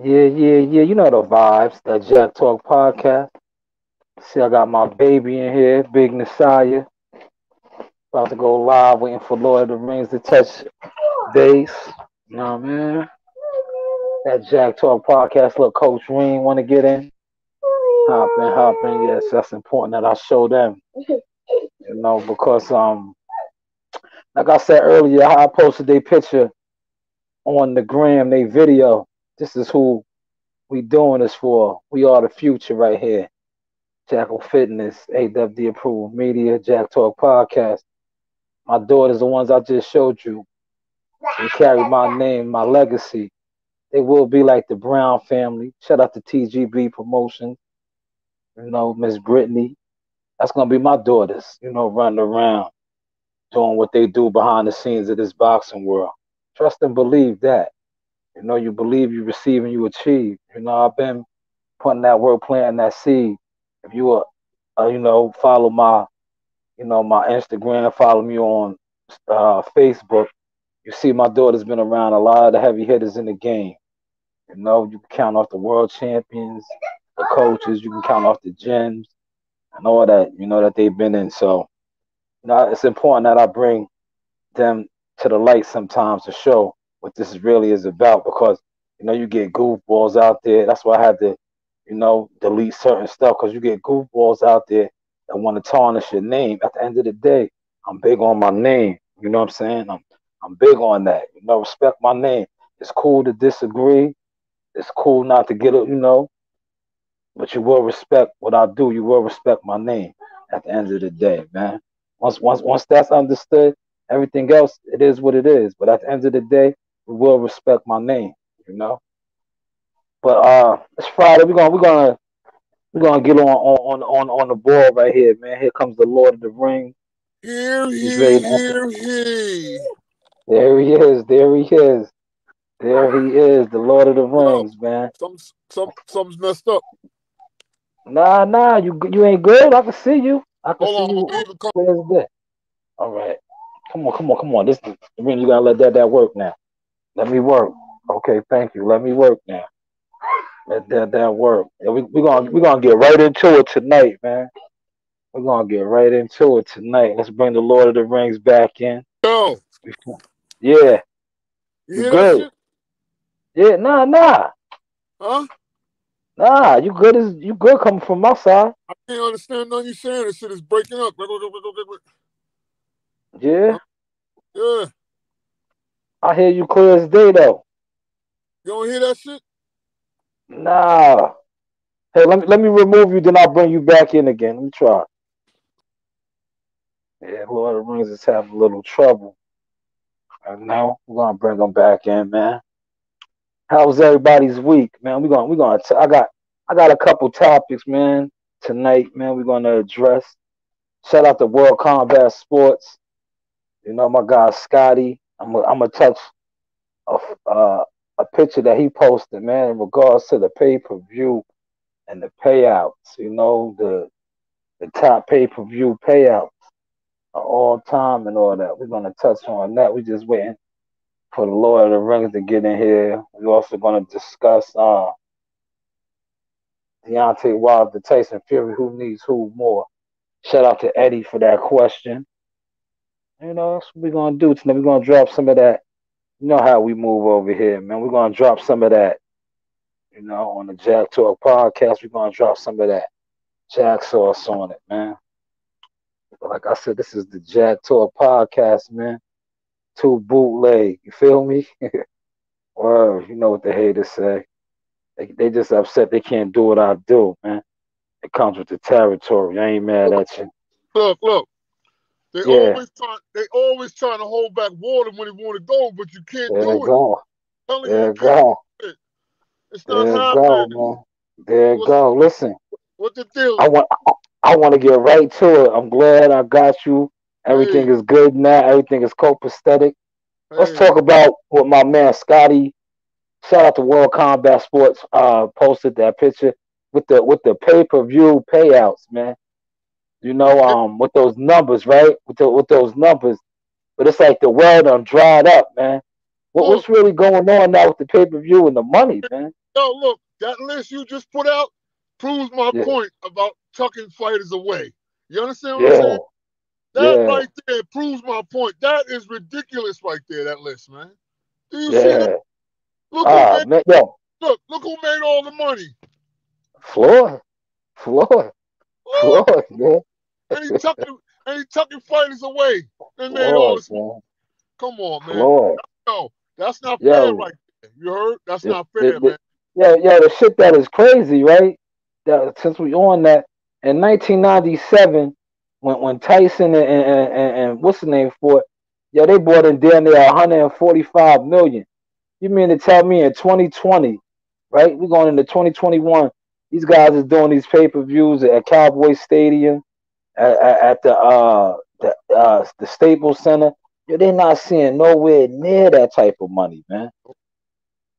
Yeah. You know the vibes. That Jack Talk podcast. See, I got my baby in here, Big Messiah. About to go live, waiting for Lord of the Rings to touch base. You know what I mean? That Jack Talk podcast. Look, Coach Reem want to get in. Hop in. Yes, that's important that I show them. Because like I said earlier, I posted their picture on the gram, they video. This is who we doing this for. We are the future right here. Jackal Fitness, AWD Approved Media, Jack Talk Podcast. My daughters, the ones I just showed you, they carry my name, my legacy. They will be like the Brown family. Shout out to TGB Promotions, Miss Brittany. That's gonna be my daughters, running around doing what they do behind the scenes of this boxing world. Trust and believe that. You believe, you receive, and you achieve. I've been putting that work, planting that seed. If you follow my Instagram, follow me on Facebook, you see my daughter's been around a lot of the heavy hitters in the game. You can count off the world champions, the coaches, you can count off the gyms and all that, that they've been in. So, it's important that I bring them to the light sometimes to show what this really is about because, you get goofballs out there. That's why I had to, delete certain stuff because you get goofballs out there that want to tarnish your name. At the end of the day, I'm big on my name. You know what I'm saying? I'm big on that. Respect my name. It's cool to disagree. It's cool not to get it, but you will respect what I do. You will respect my name at the end of the day, man. Once that's understood, everything else it is what it is. But at the end of the day, we will respect my name, you know. But it's Friday. We're gonna get on the ball right here, man. Here comes the Lord of the Rings. Hear He's ye, ready to enter. hear ye. There he is. There he is. There he is. The Lord of the What up? Rings, man. Something's messed up. Nah. You ain't good. I can see you. I can Hold see on, I'm you gonna leave the car. clear as day. All right. Come on. This is you gotta let that work now. Let me work. Okay, thank you. Let me work now. Let that work. Yeah, we gonna get right into it tonight, man. We're gonna get right into it tonight. Let's bring the Lord of the Rings back in. Yo, Yeah, you you hear that good. shit? Yeah, Huh? you good coming from my side. I can't understand nothing you saying. This shit is breaking up. Yeah, Huh? Yeah. I hear you clear as day though. You don't hear that shit? Nah. Hey, let me remove you, then I'll bring you back in again. Let me try. Yeah, Lord of the Rings is having a little trouble. And now we're gonna bring them back in, man. How was everybody's week, man? I got a couple topics, man. Tonight, man, we're gonna address. Shout out to World Combat Sports. My guy Scotty. I'm gonna touch a a picture that he posted, man, in regards to the pay per view and the payouts. The top pay per view payouts of all time and all that. We're gonna touch on that. We're just waiting for the Lord of the Rings to get in here. We're also gonna discuss Deontay Wilder, Tyson Fury, who needs who more. Shout out to Eddie for that question. That's what we're gonna do tonight. We're gonna drop some of that. You know how we move over here, man. We're gonna drop some of that. On the Jack Talk podcast, we're gonna drop some of that Jack sauce on it, man. But like I said, this is the Jack Talk podcast, man. Two bootleg. You feel me? Or you know what the haters say. They just upset they can't do what I do, man. It comes with the territory. I ain't mad at you. Look. They Yeah, always try. They always trying to hold back water when they want to go, but you can't there you do it. go. I'm telling you, There you you can't go. do it. It's not There you go, happening. man. There you What's go. Listen, what the deal I is? want I want to get right to it. I'm glad I got you. Everything Hey, is good now. Everything is copacetic. Let's hey, talk about what my man Scotty. Shout out to World Combat Sports. Posted that picture with the pay per view payouts, man. yeah, With those numbers, right? With those numbers, but it's like the world done dried up, man. look, What's really going on now with the pay per view and the money, man? Yo, look, that list you just put out proves my Yeah, point about tucking fighters away. You understand what I'm yeah, saying? That yeah, right there proves my point. That is ridiculous right there, that list, man. Do you see that? yeah. Look who Ah, made man, yo, look who made all the money. Floyd, Floyd, Look, Floyd, man, and he tucking fighters away. They made all Floyd, this money. man, Come on, man. Floyd. No, that's not fair Yo, right there. You heard? That's the, not the, fair, the, man. yeah, the shit that is crazy, right? That since we on that in 1997, when Tyson and what's the name for it? Yeah, they bought in damn near 145 million. You mean to tell me in 2020, right? We're going into 2021. These guys is doing these pay per views at Cowboy Stadium, at the Staples Center. Yo, they're not seeing nowhere near that type of money, man.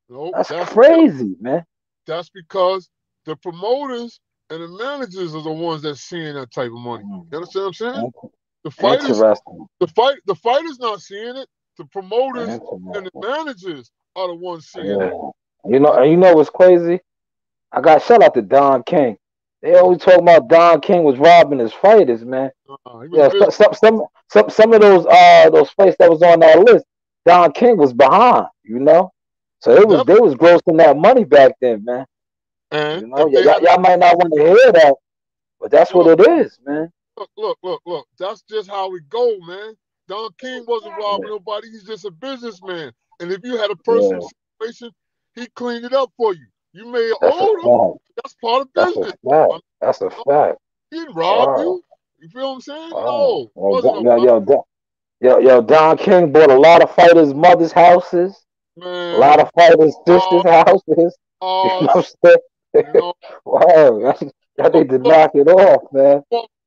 Nope, That's crazy, man. that's because the promoters and the managers are the ones that's seeing that type of money. Mm, You understand what I'm saying? The fighters, Interesting. the fighters not seeing it. The promoters and the Interesting. managers are the ones seeing Yeah. it. You know, what's crazy? I got shout out to Don King. They always talk about Don King was robbing his fighters, man. He was Yeah, busy. some of those fights that was on that list, Don King was behind, So they was grossing that money back then, man. And You know, if they had y'all might not want to hear that, but that's what look, it is, man. look, that's just how we go, man. Don King wasn't robbing Yeah, nobody. He's just a businessman. And if you had a personal yeah. situation, he cleaned it up for you. You may have That's a owed him. fact. That's part of That's a business. fact. I That's a mean, fact. he didn't rob Wow. you. You feel what I'm saying? Wow. No, it wasn't no rob. Don King bought a lot of fighters' mothers' houses, a lot Man, of fighters' uh, sisters' houses. You know us, what I'm you saying? know, Wow, y'all look, need to look, knock it off, man.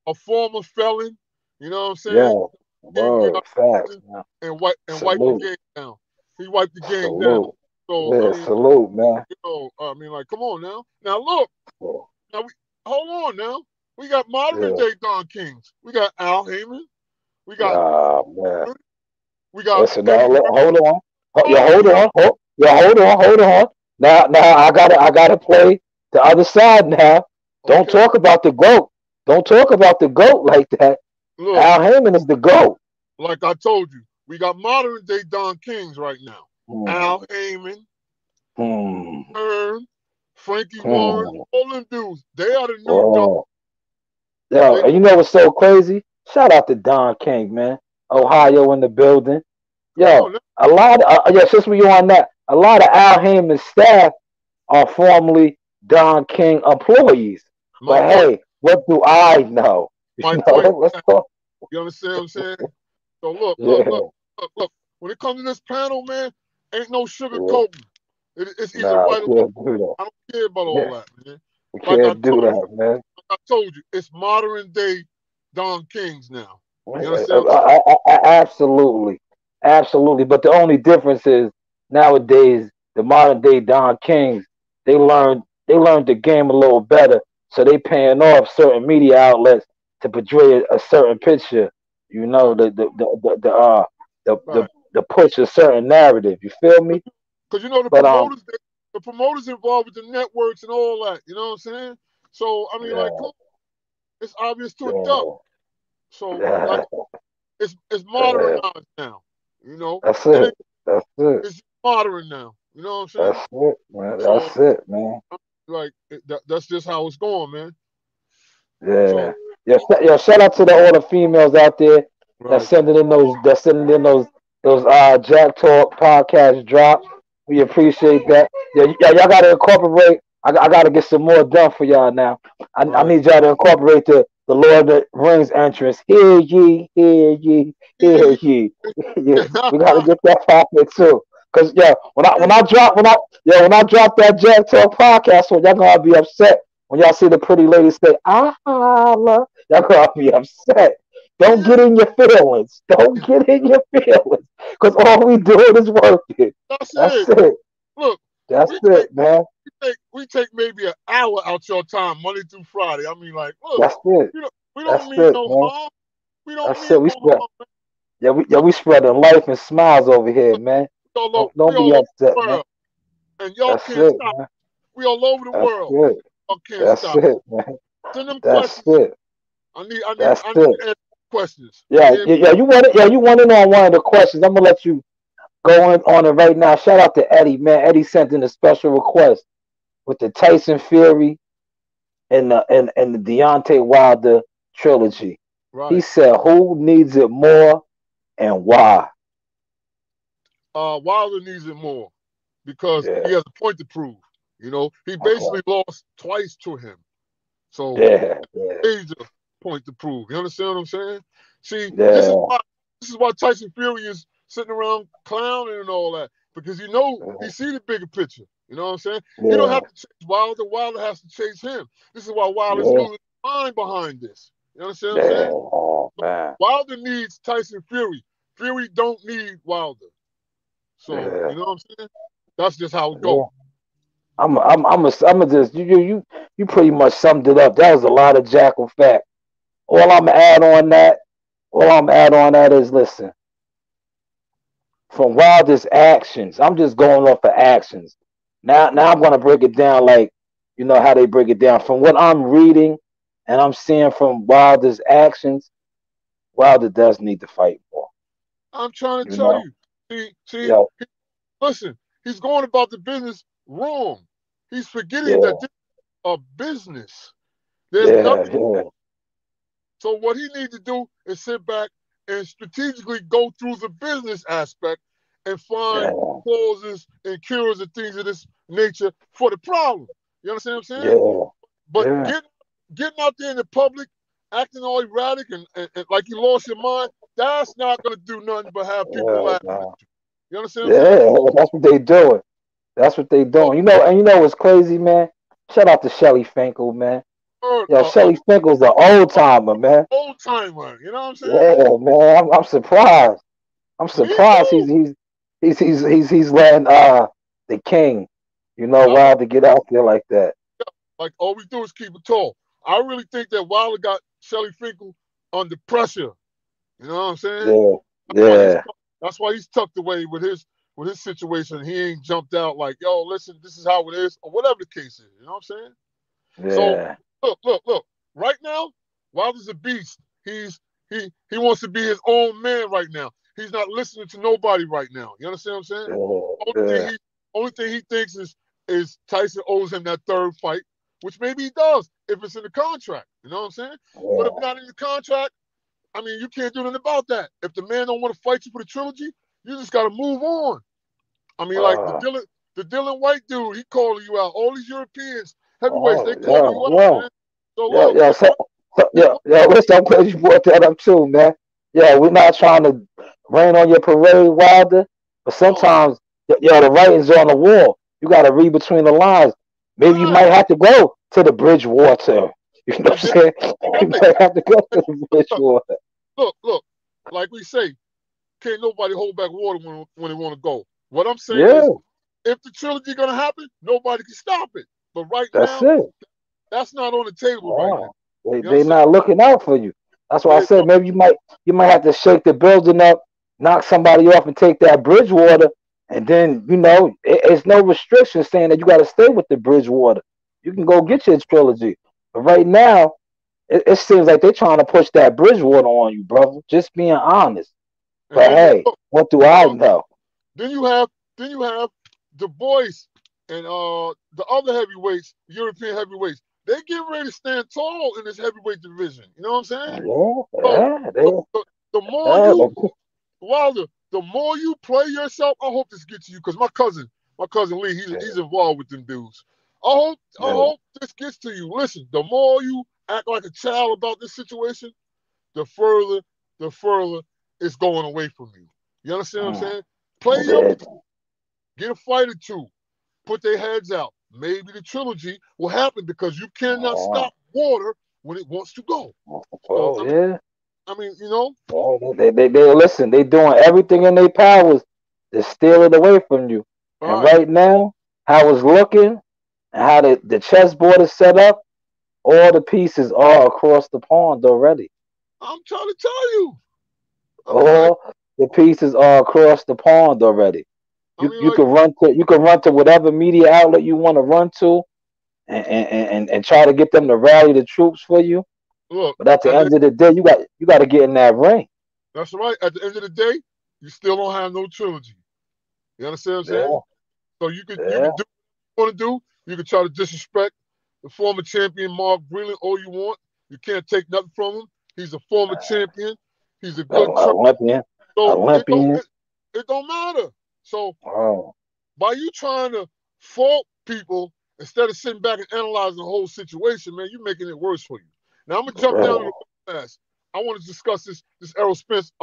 a former felon, you know what I'm saying? Yeah, King get word, out facts, man. and wipe the Salute, game down. He wiped the game down. salute. So I Yeah, mean, salute, man. like, come on now. Now look, Yeah, now we hold on now. We got modern yeah. day Don Kings. We got Al Heyman. We got Ah, man. we got Listen, now, Eddie hold on. Yeah, Guerrero. hold on. Now, I gotta play the other side now. Don't Okay, talk about the goat. Don't talk about the goat like that. look, Al Heyman is the goat. like I told you, we got modern day Don Kings right now. Hmm, Al Heyman, hmm, Hearn, Frankie Warren, hmm. all them dudes. They are the new Don. Oh, yo, They and you know what's so crazy? Shout out to Don King, man. Ohio in the building. come Yo, on now. a lot. Yeah, since we on that, a lot of Al Heyman's staff are formerly Don King employees. My But point. hey, what do I know? My point. Let's talk. You understand what I'm saying? So look, look, Yeah, look, look, look. When it comes to this panel, man, ain't no yeah. sugarcoating. It's either Nah, right or wrong. can't do that. I don't care about all Yeah, that, man. we Like I can't do told you, that, man. it's modern day Don Kings now. You understand what I'm saying? Absolutely, absolutely. But the only difference is nowadays the modern day Don Kings they learned the game a little better, so they paying off certain media outlets to portray a certain picture. You know Right, the push a certain narrative. You feel me? because you know But the promoters involved with the networks and all that. You know what I'm saying? So I mean, like, yeah, come on, it's obvious to a duck. yeah, So like, yeah. it's modernized now. You know, That's it ain't it. That's it. it's modern now. You know what I'm saying? That's it, man. So That's it, man. like that's just how it's going, man. Yeah. So Yeah, shout out to all the females out there right, that's sending in those Jack Talk podcast drops. We appreciate that. Yeah, y'all gotta incorporate. I gotta get some more done for y'all now. I right. need y'all to incorporate the Lord of the Rings entrance. Hear ye. Yeah, we gotta get that popping too. Cause yeah, when I drop that Jack Talk podcast, so y'all gonna be upset when y'all see the pretty lady say, "I holla," y'all gonna be upset. Don't get in your feelings. Don't get in your feelings. Cause all we doing is working. That's That's it. it. Look, That's we take it, man. we take maybe an hour out your time Monday through Friday. I mean, like, look, That's it. we don't That's mean it, no man. harm. We don't That's mean it. We no spread. harm. We spreading life and smiles over here, man. We Don't we don't be all over upset, the man. world, and y'all That's can't it, stop. man. We all over the That's world. it. I can't That's stop. it, man. Send them That's questions. it. That's I need it. to answer questions. You Yeah, hear me? yeah, you want it? Yeah, you want in on one of the questions. I'm gonna let you go in on it right now. Shout out to Eddie, man. Eddie sent in a special request with the Tyson Fury and the Deontay Wilder trilogy. He Right. said, "Who needs it more and why?" Wilder needs it more because he Yeah. has a point to prove. You know, he Okay. basically lost twice to him. So Yeah. Yeah. major point to prove. You understand what I'm saying? See, Yeah. this is why Tyson Fury is sitting around clowning and all that because he see the bigger picture. You know what I'm saying? He don't Yeah. have to chase Wilder. Wilder has to chase him. This is why Wilder's Yeah. losing his mind behind this. You understand what I'm Yeah. saying? Oh man. Wilder needs Tyson Fury. Fury don't need Wilder. So Yeah. you know what I'm saying? That's just how it Yeah. goes. I'm a just you pretty much summed it up. That was a lot of jackal fact. All I'm gonna add on that, all I'm gonna add on that is listen, from Wilder's actions, I'm just going off of actions. Now I'm gonna break it down like you know how they break it down. From what I'm reading and I'm seeing from Wilder's actions, Wilder does need to fight more. I'm trying to You tell know? you. See, Yeah, listen, he's going about the business wrong. He's forgetting that yeah, this is a business. There's yeah, nothing. yeah, So what he needs to do is sit back and strategically go through the business aspect and find yeah, causes and cures and things of this nature for the problem. You understand what I'm saying? yeah, But yeah. getting out there in the public, acting all erratic and like you lost your mind, that's not going to do nothing but have people Yeah, laughing at man. you. You understand what I'm saying? Yeah, that's what they doing. That's what they So, doing. And you know what's crazy, man? Shout out to Shelly Finkel, man. uh, Yo, uh, uh, Shelly Finkel's an old uh, timer, man. old timer. You know what I'm saying? Yeah, man. I'm surprised. I'm Me surprised too. he's letting the king, I Wild to get out there like that. Like all we do is keep it tall. I really think that Wilder got Shelly Finkel under pressure. You know what I'm saying? Yeah, That's why yeah, that's why he's tucked away with his situation. He ain't jumped out like, yo, listen, this is how it is, or whatever the case is. You know what I'm saying? So yeah, look. Right now, Wilder's a beast. He wants to be his own man right now. He's not listening to nobody right now. You understand what I'm saying? yeah, Only thing yeah, he only thing he thinks is Tyson owes him that third fight, which maybe he does if it's in the contract. You know what I'm saying? But if yeah. not in the contract, I mean, you can't do nothing about that. If the man don't want to fight you for the trilogy, you just got to move on. I mean, like Uh, the Dylan White dude, he calling you out. All these Europeans, heavyweights, they oh, calling you yeah, out, yeah. man. So Yeah, look, yeah, yeah. Listen, I'm glad you brought that up too, man. Yeah, we're not trying to rain on your parade, Wilder, but no, sometimes, the writing's on the wall. You got to read between the lines. Maybe you right. might have to go to the Bridgewater. You know And what then I'm saying? You right, might have to go to the Bridgewater. look, like we say, can't nobody hold back water when they want to go. What I'm saying Yeah, is, if the trilogy gonna happen, nobody can stop it. But right that's now, it. that's not on the table right now. Wow. They You they understand? not looking out for you. That's why I They, said maybe you might have to shake the building up, knock somebody off, and take that Bridgewater, and then it's no restriction saying that you got to stay with the Bridgewater. You can go get your trilogy, but right now it seems like they're trying to push that Bridgewater on you, brother. Just being honest. and But then hey, look, what do hold I on. know? Then you have the boys and the other heavyweights, European heavyweights. They get ready to stand tall in this heavyweight division. You know what I'm saying? Yeah, So yeah, the more yeah, you Wilder, the more you play yourself, I hope this gets to you because my cousin Lee, he's involved with them dudes. I yeah, hope this gets to you. Listen, the more you act like a child about this situation, the further it's going away from you. You understand what I'm saying? Play your yeah. get a fight or two, put their heads out. Maybe the trilogy will happen because you cannot Oh, stop water when it wants to go. So oh, yeah. I mean, you know, Oh, they listen. They doing everything in their powers to steal it away from you. all And right. right now, how it's looking and how the chessboard is set up, all the pieces are across the pond already. I'm trying to tell you. I'm trying to All the pieces are across the pond already. You can run to whatever media outlet you want to run to, and try to get them to rally the troops for you. look, But at the end of the day, you got to get in that ring. that's right. At the end of the day, you still don't have no trilogy. You understand what I'm saying? Yeah, So you could yeah. do what you want to do. You can try to disrespect the former champion Mark Breland all you want. You can't take nothing from him. He's a former champion. He's a good trainer. Olympian, So Olympian. it don't matter. So Oh, by you trying to fault people instead of sitting back and analyzing the whole situation, man, you're making it worse for you. Now I'm gonna jump down to the last. I want to discuss this Errol Spence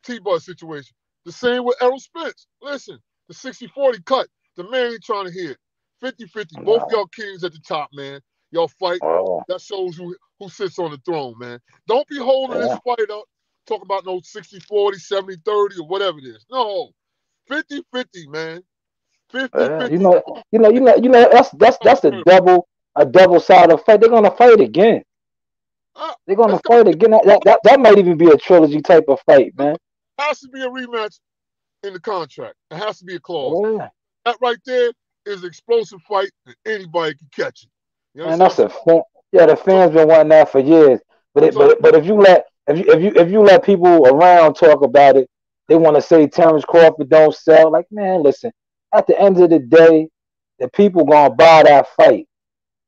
T-Buzz situation. The same with Errol Spence. Listen, the 60-40 cut. The man ain't trying to hear it. 50-50. Both y'all kings at the top, man. Y'all fight. That shows who sits on the throne, man. Don't be holding this fight up. Talk about no 60-40, 70-30, or whatever it is. No. 50-50, man. 50-50. That's a double sided fight. They're gonna fight again. They're gonna fight again. That might even be a trilogy type of fight, man. It has to be a rematch in the contract. It has to be a clause. Yeah. That right there is an explosive fight, and anybody can catch it. You know Man, that's a fan. Yeah, the fans been wanting that for years. But if you let people around talk about it, they want to say Terrence Crawford don't sell. Like, man, listen. At the end of the day, the people gonna buy that fight.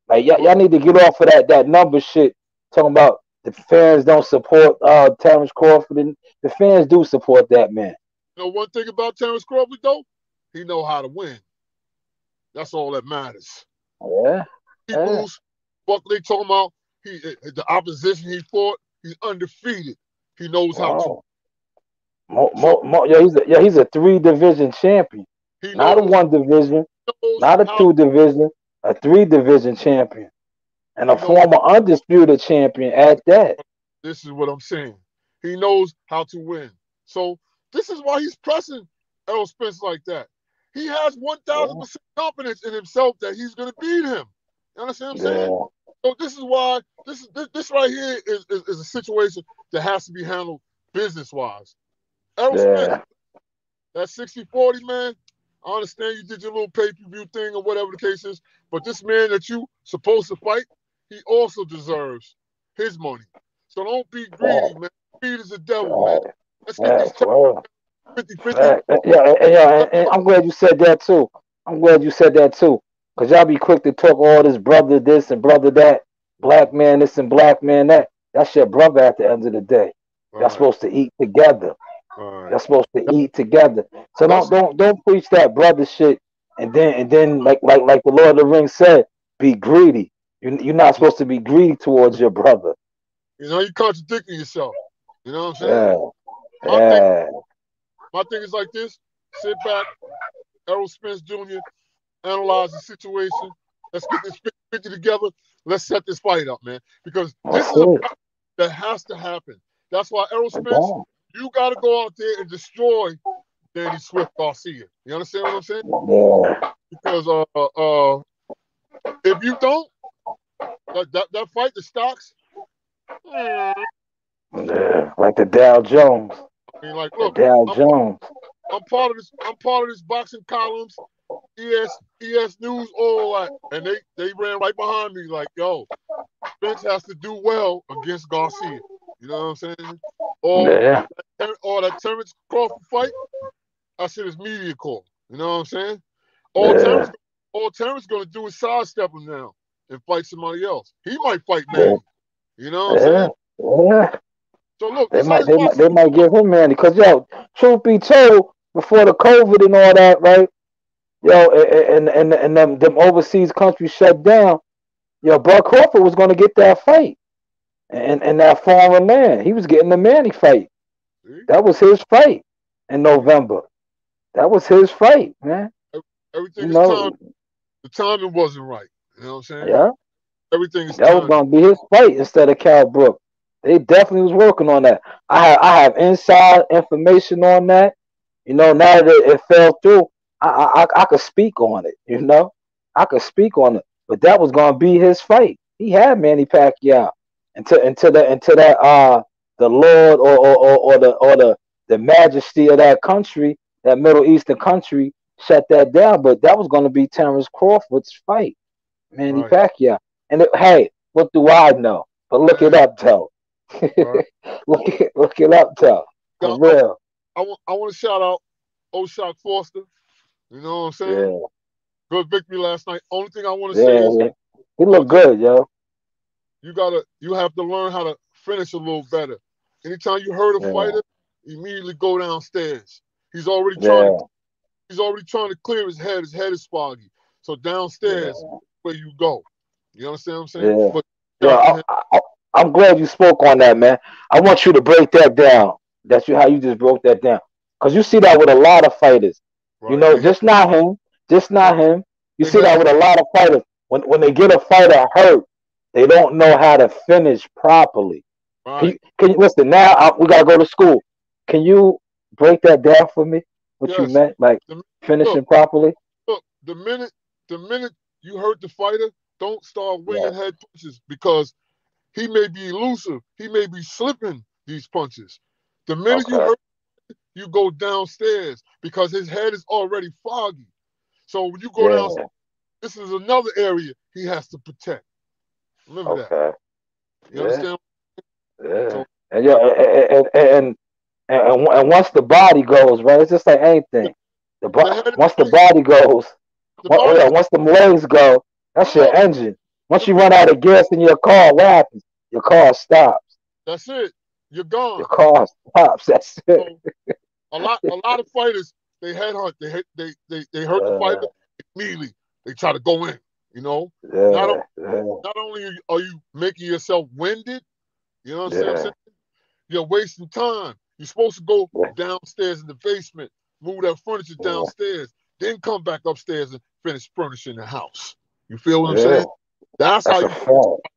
Like, y'all need to get off of that number shit. Talking about the fans don't support Terrence Crawford, and the fans do support that man. You know one thing about Terrence Crawford though, he know how to win. That's all that matters. Yeah. People's what they talking about. The opposition he fought, he's undefeated. He knows how to. He's a 3-division champion. Not a 1 division, not a 2 division, a 3-division champion, and a former undisputed champion at that. This is what I'm saying. He knows how to win. So this is why he's pressing Errol Spence like that. He has 1,000% confidence in himself that he's going to beat him. You understand what I'm saying? So this is why this right here is a situation that has to be handled business-wise. Errol Spence, that 60-40, man, I understand you did your little pay-per-view thing or whatever the case is, but this man that you supposed to fight, he also deserves his money. So don't be greedy, man. Greed is the devil, man. Let's get these 50-50. And I'm glad you said that too. Because y'all be quick to talk all this brother this and brother that, black man this and black man that. That's your brother at the end of the day. Y'all supposed to eat together. Y'all supposed to eat together. So don't preach that brother shit and then like the Lord of the Rings said, be greedy. You're not supposed to be greedy towards your brother. You know, you're contradicting yourself. You know what I'm saying? My thing is like this. Sit back, Errol Spence Jr., analyze the situation. Let's get this 50 together. Let's set this fight up, man. Because this is a fight that has to happen. That's why Errol Spence, you got to go out there and destroy Danny Swift Garcia. You understand what I'm saying? Yeah. Because if you don't, that fight, the stocks. Yeah, like the Dow Jones. I mean, like, look, Jones. I'm part of this boxing columns, ES News, all that, and they ran right behind me like, yo, Spence has to do well against Garcia. You know what I'm saying? Or that Terrence Crawford fight, I said it's media call. You know what I'm saying? All Terrence gonna do is sidestep him now and fight somebody else. He might fight Manny. You know what I'm saying? Yeah. So look, they might give him Manny because truth be told, before the COVID and all that, right? And them overseas countries shut down. Buck Crawford was going to get that fight, and that foreign land. He was getting the Manny fight. That was his fight in November. That was his fight, man. Everything is time. The timing wasn't right. You know what I'm saying? Yeah. Everything is that was going to be his fight instead of Cal Brook. They definitely was working on that. I have inside information on that. Now that it fell through, I could speak on it. I could speak on it. But that was going to be his fight. He had Manny Pacquiao until that the Lord or the majesty of that country, that Middle Eastern country, shut that down. But that was going to be Terrence Crawford's fight, Manny Right. Pacquiao. And hey, what do I know? But look it up, though. Right. Look it up, though. Yeah, For real. I want to shout out O'Shock Foster. You know what I'm saying? Yeah. Good victory last night. Only thing I want to say Yeah. is, He brother, looked good, yo. you have to learn how to finish a little better. Anytime you hurt a Yeah. fighter, immediately go downstairs. He's already trying to Yeah. he's already trying to clear his head. His head is foggy. So downstairs Yeah. where you go. You understand what I'm saying? Yeah. But Yeah. shout out to him. I'm glad you spoke on that, man. I want you to break that down. How you just broke that down. Because you see that with a lot of fighters. You Right. know, just not him. Just Right. not him. You They see that hesitate. with a lot of fighters. When they get a fighter hurt, they don't know how to finish properly. Right. Can you listen now? We gotta go to school. Can you break that down for me? What you Yes. meant, like The, look, finishing properly? look, the minute you hurt the fighter, don't start Yeah, winging head punches because he may be elusive. He may be slipping these punches. The minute you okay, hurt, you go downstairs because his head is already foggy. So when you go downstairs, yeah, this is another area he has to protect. Remember that. okay, You yeah, understand? yeah, So and yeah, and once the body goes, right, it's just like the, anything. the head Once the body, body goes, the body is once the legs go, that's your look. engine. Once The you run minute out of gas in your car, what happens? Your car stops. that's it. You're Your gone. car stops. That's it. So a lot of fighters they headhunt. They hurt the fighter Uh, immediately. They try to go in. You know, not yeah, yeah, not only are you making yourself winded, you know what I'm yeah, saying? You're wasting time. You're supposed to go downstairs in the basement, move that furniture yeah. downstairs, then come back upstairs and finish furnishing the house. You feel what I'm Yeah, saying? That's how that's a you finish. fact.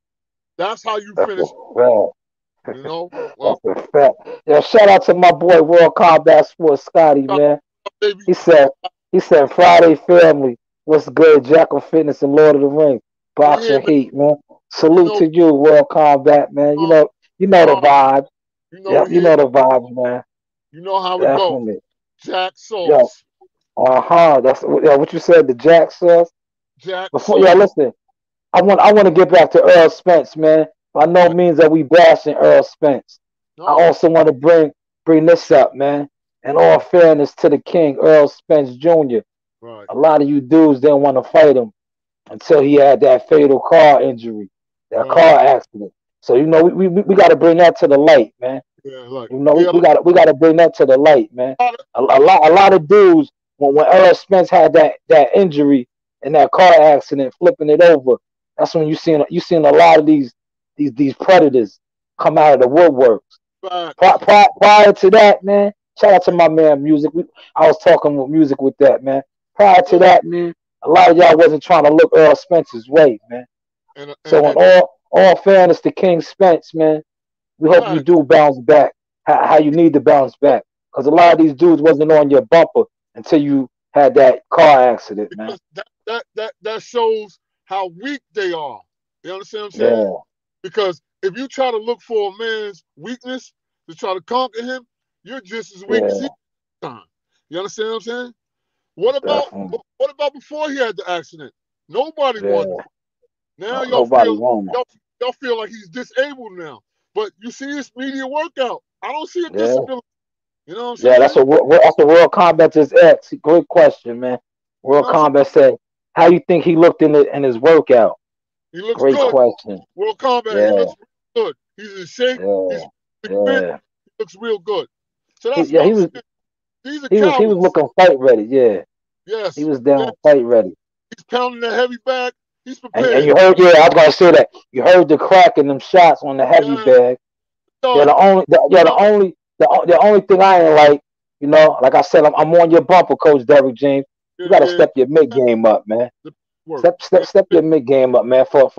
That's how you That's a finish. fact. You know, well, That's a fact. Yeah, shout out to my boy World Combat Sports Scotty, man. baby, He said Friday family, what's good? Jackal Fitness and Lord of the Rings. we here, Boxing man. Heat, man. You Salute know, to you, World Combat, man. uh, You know the uh, vibes. you know Yep, we you here. know the vibes, man. You know how it goes. Definitely. Jack Yo, sauce, that's what you said, the Jack sauce. Jack Before sauce. listen, I want to get back to Earl Spence, man. By no Right. means are we bashing Earl Spence. I No, also want to bring this up, man. In all fairness to the King, Earl Spence Jr., right. a lot of you dudes didn't want to fight him until he had that fatal car injury, that Right. car accident. So you know we got to bring that to the light, man. Yeah, like You know yeah, we got to bring that to the light, man. A lot of dudes when Earl Spence had that injury in that car accident, flipping it over. That's when you seen a lot of these predators come out of the woodworks. facts. Prior to that, man, shout out to my man Music. I was talking with Music with that, man. Prior to Look, that, man, a lot of y'all wasn't trying to look Earl Spence's way, man. and So in all fairness to King Spence, man, we hope you facts. do bounce back how you need to bounce Look, back. Because a lot of look, these dudes wasn't on your bumper until you had that car accident, man. because that shows how weak they are. You understand what I'm saying? Yeah, Because if you try to look for a man's weakness to try to conquer him, you're just as weak as he yeah, is. Time. You understand what I'm saying? What about definitely. what about before he had the accident? Nobody wanted Yeah, to. Now nobody won that. y'all feel like he's disabled now. But you see his media workout. I don't see a Yeah, disability. You know what I'm yeah. saying? That's what World Combat just asked. Great question, man. You know World what I'm saying? Combat said, "How you think he looked in his workout?" He looks Great good. question. World Combat, he Yeah, looks good. He's in shape. He's yeah, fit. yeah. He looks real good. So He, that's what yeah, I'm saying. These are he was cowards. looking fight ready. Yeah, he Yes. was Yes. down fight ready. He's pounding the heavy bag. He's And prepared. you heard, yeah, I was gonna say that. You heard the crack in them shots on the heavy Yeah. bag. Yeah, Done. Done. the only thing I ain't like, like I said, I'm on your bumper, Coach Derrick James. You Yeah, gotta yeah. step your mid game up, man. The work. Step your mid game up, man. For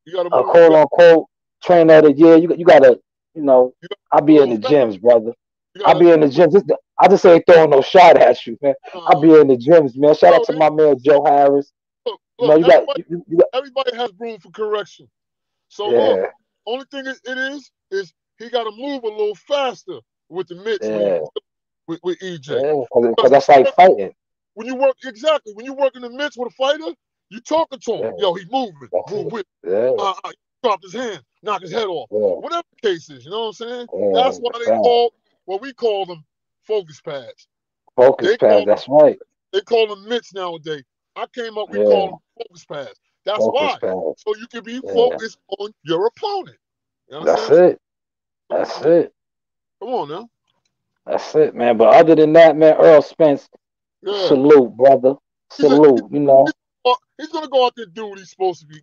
You got to a move. quote unquote trainer of the year, you gotta, You got to I move be a in little the fast. gyms, brother. You got I to be in the move. gyms. I just ain't throwing no shot at you, man. I Uh, be in the gyms, man. Shout out no, to my man Joe Harris. look. You got, you got Everybody has room for correction. So look, yeah, only thing it is he got to move a little faster with the mitts when he yeah, with EJ. yeah. Because Because that's like fighting. when you work in the midst with a fighter, you talking to him. Yeah. Yo, he's moving, That's move it. with. Yeah. Drop his hand, knock his head off. Yeah. Whatever the case is, you know what I'm saying? Yeah. That's why they Fact. call what we call them focus pads. Focus They pads. call That's right. them mitts nowadays. I came up, we call Yeah. them focus pads. That's Focus why. pads. So you can be Yeah. focused on your opponent. You That's understand? it. Come That's on, man. it. Come on now. That's it, man. But other than that, man, Earl Spence, Yeah. salute, brother. He's a, Salute. You know. he's gonna go out there and do what he's supposed to be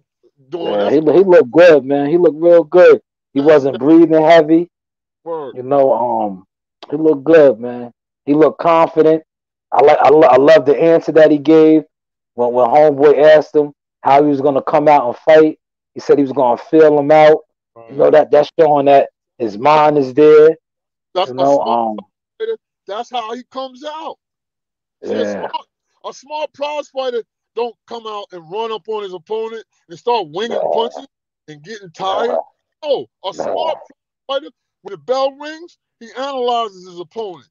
doing. Yeah. That's He looked good, man. He looked real good. He wasn't that breathing heavy. word. You know. He looked good, man. He looked confident. I love the answer that he gave when homeboy asked him how he was gonna come out and fight. He said he was gonna feel him out. You know Right. that's showing that his mind is there. That's You a know. smart fighter. That's how he comes out. See, Yeah. a smart prize fighter don't come out and run up on his opponent and start winging Nah, punches and getting tired. nah, No, a nah. smart fighter, when the bell rings, he analyzes his opponent.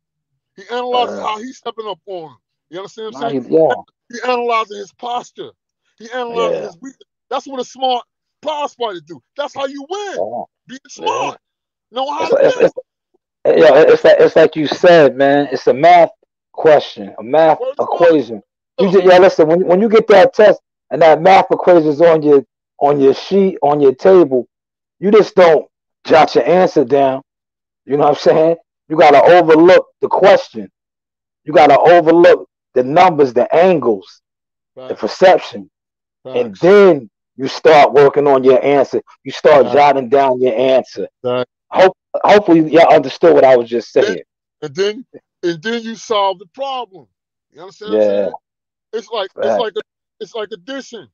He analyzes Uh, how he's stepping up on him. You understand what nah, I'm saying? yeah, He analyzes his posture. He analyzes yeah, his weakness. That's what a smart prize fighter do. That's how you win. yeah, Being yeah. smart. Know how It's, to it's, win. it's, yeah, it's like you said, man. It's a math question, a math Word to mother. equation. You So, just yeah, listen. When you get that test and that math equation is on your sheet on your table, you just don't jot your answer down. You know what I'm saying? You gotta overlook the question. You gotta overlook the numbers, the angles, the facts. perception. And Facts. then you start working on your answer. You start Facts. jotting down your answer. Facts. Hopefully, y'all understood what I was just Then, saying. and then and then you solve the problem. You understand what I'm Yeah, saying? It's like right. addition.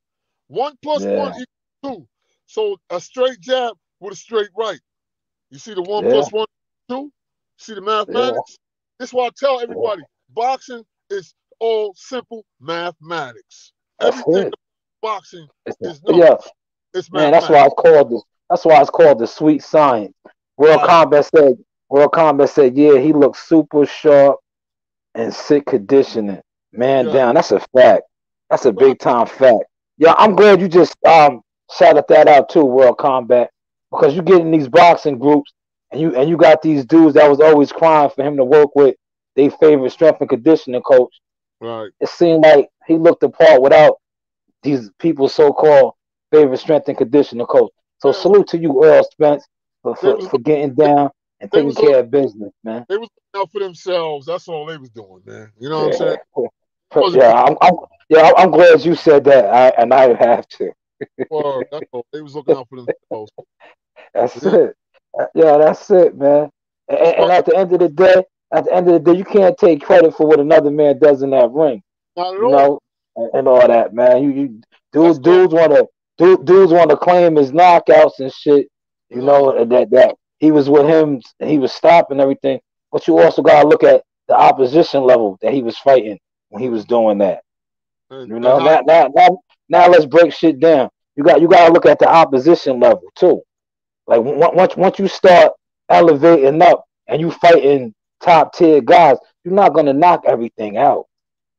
One plus one Yeah, equals two. So a straight jab with a straight right. You see the one yeah, plus one two? See the yeah. mathematics? This is why I tell Yeah. everybody boxing is all simple mathematics. That's Everything it. boxing is Yeah, numbers. It's man. That's why mathematics. it's called the. That's why it's called the sweet science. World Right. Combat said. World Combat said, yeah, he looked super sharp and sick conditioning. Man Yeah. down. That's a fact. That's a Right. big time fact. Yeah, I'm glad you just shouted that out too, World Combat, because you get in these boxing groups and you got these dudes that was always crying for him to work with their favorite strength and conditioning coach. Right. It seemed like he looked apart without these people's so-called favorite strength and conditioning coach. So Yeah. salute to you, Earl Spence, for, They for, was for getting down and they taking was care of business, man. they was looking out for themselves. That's all they was doing, man. You know what I'm Yeah. saying? Wasn't Yeah, I'm glad you said that. I have to. for that's all. They was looking out for themselves. That's Yeah. it. Yeah, that's it, man. And, That's why and at the end of the day, you can't take credit for what another man does in that ring, not at you all. know, and all that, man. You That's called dudes want to claim his knockouts and shit, you nah. know, that he was with him, he was stopping everything. But you also gotta look at the opposition level that he was fighting when he was doing that. You And know, how now let's break shit down. You gotta look at the opposition level too. Like once you start elevating up and you fighting top tier guys, you're not gonna knock everything out.